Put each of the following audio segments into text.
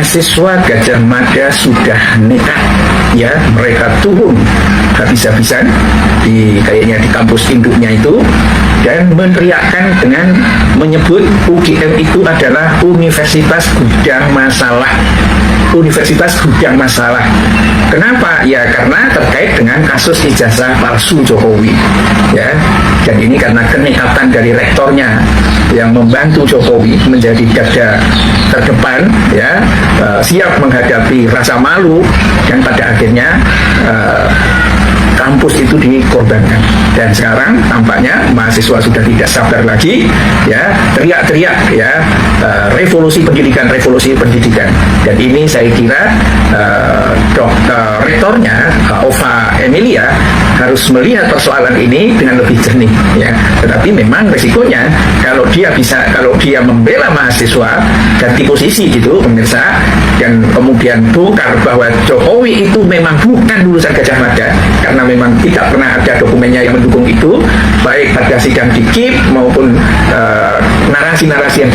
mahasiswa Gajah Mada sudah nekat, ya, mereka turun habis-habisan kayaknya di kampus induknya itu, dan meneriakkan dengan menyebut UGM itu adalah Universitas Gudang Masalah. Universitas Gudang Masalah. Kenapa? Ya karena terkait dengan kasus ijazah palsu Jokowi, ya. Dan ini karena kenekatan dari rektornya yang membantu Jokowi menjadi garda terdepan, ya, siap menghadapi rasa malu, dan pada akhirnya kampus itu dikorbankan. Dan sekarang tampaknya mahasiswa sudah tidak sabar lagi, ya, teriak-teriak, ya, revolusi pendidikan. Dan ini saya kira rektornya Ova Emilia harus melihat persoalan ini dengan lebih jernih, ya. Tetapi memang resikonya kalau dia membela mahasiswa ganti posisi gitu pemirsa, dan kemudian bongkar bahwa Jokowi itu memang bukan lulusan Gajah Mada, karena memang tidak pernah ada dokumennya yang mendukung itu, baik pada sidang di KIP maupun narasi-narasi yang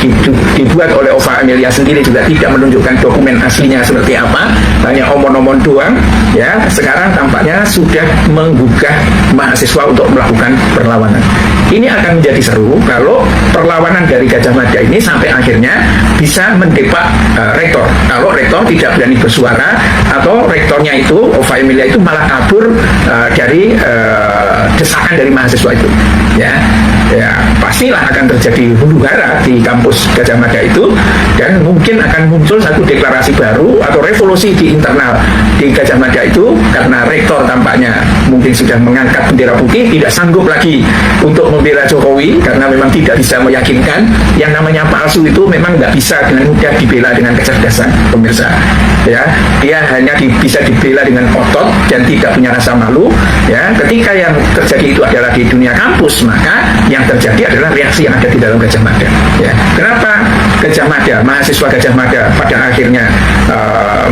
dibuat oleh Ova Emilia sendiri juga tidak menunjukkan dokumen aslinya seperti apa, hanya omon-omon doang, ya. Sekarang tampaknya sudah menggugah mahasiswa untuk melakukan perlawanan. Ini akan menjadi seru kalau perlawanan dari Gajah Mada ini sampai akhirnya bisa mendepak rektor. Kalau rektor tidak berani bersuara, atau rektornya itu, Ova Emilia itu malah kabur dari desakan dari mahasiswa itu, ya pastilah akan terjadi huru-hara di kampus Gajah Mada itu, dan mungkin akan muncul satu deklarasi baru atau revolusi di internal di Gajah Mada itu, karena rektor tampaknya mungkin sudah mengangkat bendera putih, tidak sanggup lagi untuk membela Jokowi karena memang tidak bisa meyakinkan. Yang namanya palsu itu memang nggak bisa dengan mudah dibela dengan kecerdasan, pemirsa, ya. Dia hanya bisa dibela dengan otot dan tidak punya rasa malu, ya. Ketika yang terjadi itu adalah di dunia kampus, maka yang terjadi adalah reaksi yang ada di dalam Gajah Mada, ya. Kenapa Gajah Mada, mahasiswa Gajah Mada pada akhirnya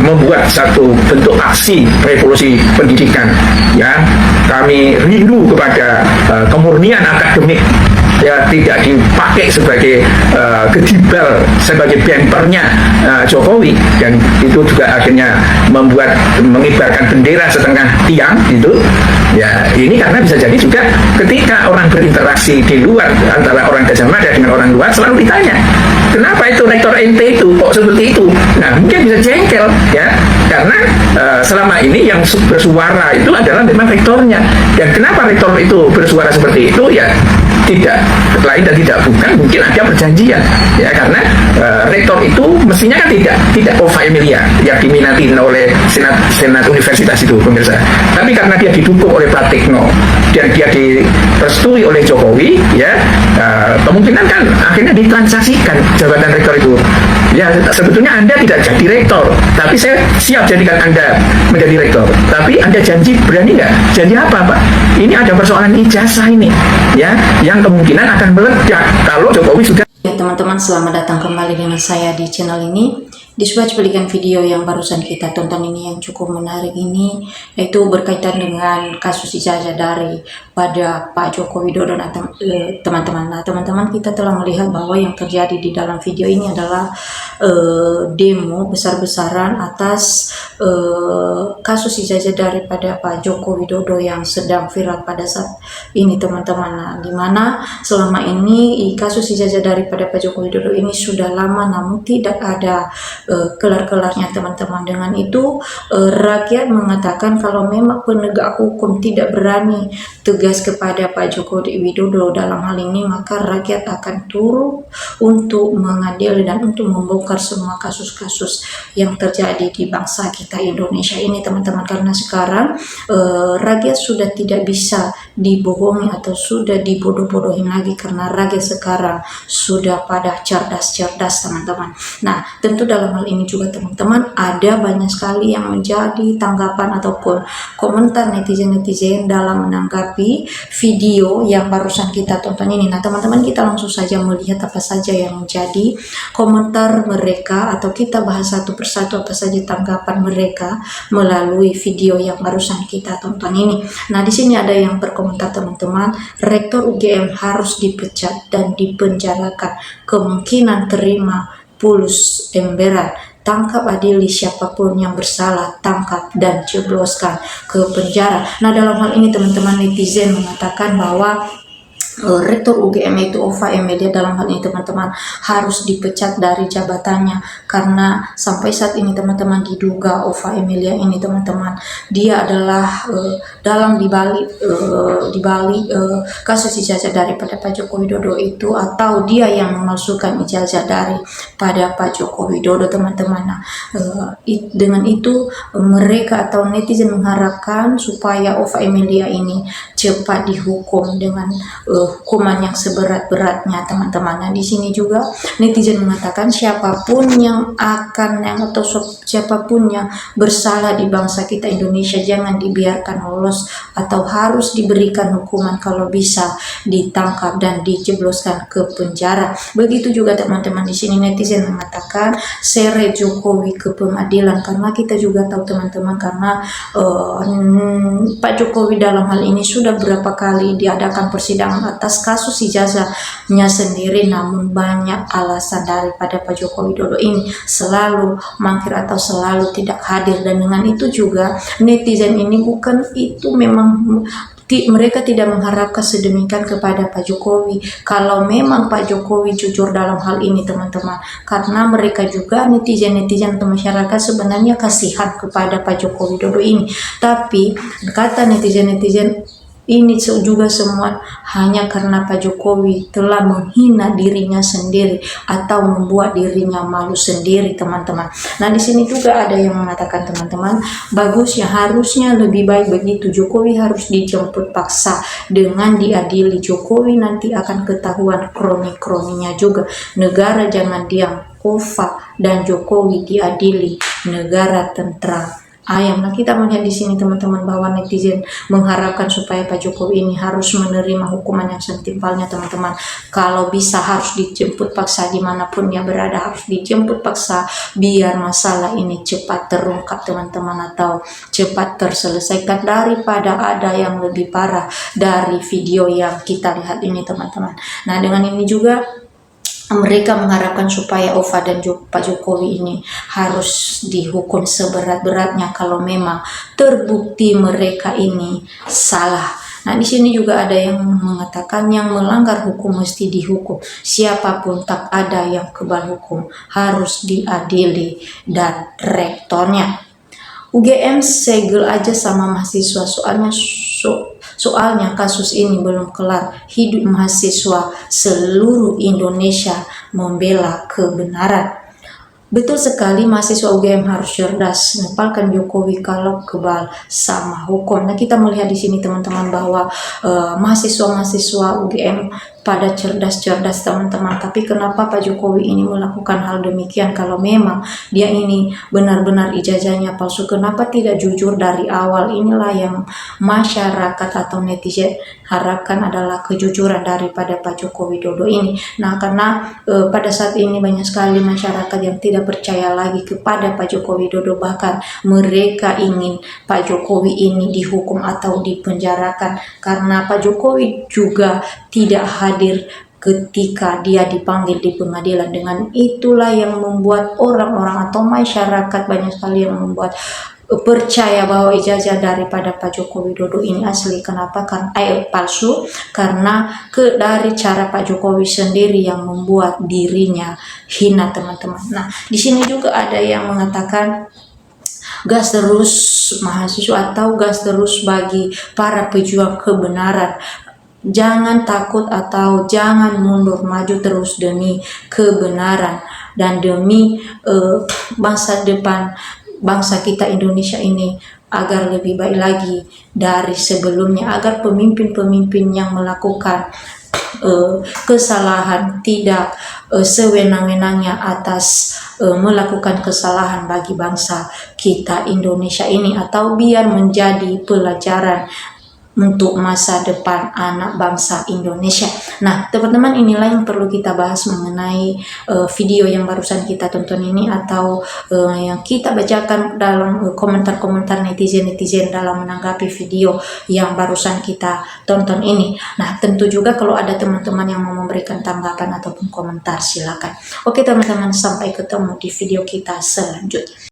membuat satu bentuk aksi revolusi pendidikan, ya. Kami rindu kepada kemurnian akademik, ya, tidak dipakai sebagai gedibal, sebagai bempernya Jokowi, dan itu juga akhirnya mengibarkan bendera setengah tiang gitu, ya. Ini karena bisa jadi juga ketika orang berinteraksi di luar antara orang Gajah Mada dengan orang luar, selalu ditanya, kenapa itu rektor ente itu kok seperti itu? Nah, mungkin bisa jengkel, ya, karena selama ini yang bersuara itu adalah memang rektornya. Dan kenapa rektor itu bersuara seperti itu? Ya tidak lain dan tidak bukan, mungkin ada perjanjian, ya, karena rektor itu mestinya kan tidak Ova Emilia yang diminati oleh senat universitas itu, pemirsa, tapi karena dia didukung oleh Pratikno dan dia direstui oleh Jokowi, ya, kemungkinan kan akhirnya ditransaksikan jabatan rektor itu. Ya, sebetulnya Anda tidak jadi rektor, tapi saya siap jadikan Anda menjadi rektor. Tapi Anda janji, berani nggak? Janji apa, Pak? Ini ada persoalan ijazah ini, ya, yang kemungkinan akan meledak kalau Jokowi sudah. Ya teman-teman, selamat datang kembali dengan saya di channel ini. Di sebuah cuplikan video yang barusan kita tonton ini yang cukup menarik ini, yaitu berkaitan dengan kasus ijazah dari pada Pak Joko Widodo. Teman-teman, nah teman-teman, kita telah melihat bahwa yang terjadi di dalam video ini adalah demo besar-besaran atas kasus ijazah daripada Pak Joko Widodo yang sedang viral pada saat ini, teman-teman. Nah, dimana selama ini kasus ijazah daripada Pak Joko Widodo ini sudah lama namun tidak ada kelar-kelarnya, teman-teman. Dengan itu rakyat mengatakan kalau memang penegak hukum tidak berani tegas kepada Pak Joko Widodo dalam hal ini, maka rakyat akan turun untuk mengadili dan untuk membongkar semua kasus-kasus yang terjadi di bangsa kita Indonesia ini, teman-teman. Karena sekarang rakyat sudah tidak bisa dibohongi atau sudah dibodoh-bodohin lagi, karena rakyat sekarang sudah pada cerdas-cerdas, teman-teman. Nah, tentu dalam hal ini juga, teman-teman, ada banyak sekali yang menjadi tanggapan ataupun komentar netizen-netizen dalam menanggapi video yang barusan kita tonton ini. Nah, teman-teman, kita langsung saja melihat apa saja yang menjadi komentar mereka, atau kita bahas satu persatu apa saja tanggapan mereka melalui video yang barusan kita tonton ini. Nah, di sini ada yang berkomentar, teman-teman, Rektor UGM harus dipecat dan dipenjarakan, kemungkinan terima pulus emberan, tangkap adili siapapun yang bersalah, tangkap dan jebloskan ke penjara. Nah, dalam hal ini teman-teman netizen mengatakan bahwa Rektor UGM yaitu Ova Emilia dalam hal ini teman-teman harus dipecat dari jabatannya, karena sampai saat ini teman-teman diduga Ova Emilia ini teman-teman dia adalah dalam dibalik kasus ijazah daripada Pak Joko Widodo itu, atau dia yang memalsukan ijazah daripada Pak Joko Widodo teman-teman. Nah, dengan itu mereka atau netizen mengharapkan supaya Ova Emilia ini cepat dihukum dengan hukuman yang seberat-beratnya teman-teman. Nah, di sini juga netizen mengatakan siapapun yang siapapun yang bersalah di bangsa kita Indonesia jangan dibiarkan lolos atau harus diberikan hukuman, kalau bisa ditangkap dan dijebloskan ke penjara. Begitu juga teman-teman, di sini netizen mengatakan seret Jokowi ke pengadilan, karena kita juga tahu teman-teman, karena Pak Jokowi dalam hal ini sudah berapa kali diadakan persidangan atas kasus ijazahnya sendiri, namun banyak alasan daripada Pak Joko Widodo ini selalu mangkir atau selalu tidak hadir. Dan dengan itu juga netizen ini bukan itu memang mereka tidak mengharapkan sedemikian kepada Pak Jokowi kalau memang Pak Jokowi jujur dalam hal ini teman-teman, karena mereka juga netizen-netizen atau masyarakat sebenarnya kasihan kepada Pak Joko Widodo ini, tapi kata netizen-netizen ini juga semua hanya karena Pak Jokowi telah menghina dirinya sendiri atau membuat dirinya malu sendiri teman-teman. Nah, di sini juga ada yang mengatakan teman-teman, bagusnya harusnya lebih baik begitu, Jokowi harus dijemput paksa dengan diadili. Jokowi nanti akan ketahuan kroni-kroninya juga. Negara jangan diam, Ova dan Jokowi diadili, negara tentram ayam. Nah, kita melihat di sini teman-teman bahwa netizen mengharapkan supaya Pak Jokowi ini harus menerima hukuman yang setimpalnya teman-teman. Kalau bisa harus dijemput paksa, dimanapun dia berada harus dijemput paksa biar masalah ini cepat terungkap teman-teman, atau cepat terselesaikan daripada ada yang lebih parah dari video yang kita lihat ini teman-teman. Nah, dengan ini juga mereka mengharapkan supaya Ova dan Pak Jokowi ini harus dihukum seberat-beratnya kalau memang terbukti mereka ini salah. Nah, di sini juga ada yang mengatakan yang melanggar hukum mesti dihukum. Siapapun tak ada yang kebal hukum, harus diadili dan rektornya. UGM segel aja sama mahasiswa, soalnya kasus ini belum kelar. Hidup mahasiswa seluruh Indonesia membela kebenaran. Betul sekali, mahasiswa UGM harus cerdas, nepalkan Jokowi kalau kebal sama hukum. Nah, kita melihat di sini teman-teman bahwa mahasiswa-mahasiswa UGM pada cerdas-cerdas teman-teman, tapi kenapa Pak Jokowi ini melakukan hal demikian kalau memang dia ini benar-benar ijazahnya palsu? Kenapa tidak jujur dari awal? Inilah yang masyarakat atau netizen harapkan adalah kejujuran daripada Pak Joko Widodo ini. Nah, karena pada saat ini banyak sekali masyarakat yang tidak percaya lagi kepada Pak Joko Widodo, bahkan mereka ingin Pak Jokowi ini dihukum atau dipenjarakan, karena Pak Jokowi juga tidak hadir ketika dia dipanggil di pengadilan. Dengan itulah yang membuat orang-orang atau masyarakat banyak sekali yang membuat percaya bahwa ijazah daripada Pak Joko Widodo ini asli. Kenapa? Karena palsu, karena dari cara Pak Jokowi sendiri yang membuat dirinya hina teman-teman. Nah, di sini juga ada yang mengatakan gas terus mahasiswa atau gas terus bagi para pejuang kebenaran. Jangan takut atau jangan mundur, maju terus demi kebenaran dan demi masa depan bangsa kita Indonesia ini agar lebih baik lagi dari sebelumnya, agar pemimpin-pemimpin yang melakukan kesalahan tidak sewenang-wenangnya atas melakukan kesalahan bagi bangsa kita Indonesia ini, atau biar menjadi pelajaran untuk masa depan anak bangsa Indonesia. Nah, teman-teman, inilah yang perlu kita bahas mengenai video yang barusan kita tonton ini, atau yang kita bacakan dalam komentar-komentar netizen-netizen dalam menanggapi video yang barusan kita tonton ini. Nah, tentu juga kalau ada teman-teman yang mau memberikan tanggapan ataupun komentar, silakan. Oke teman-teman, sampai ketemu di video kita selanjutnya.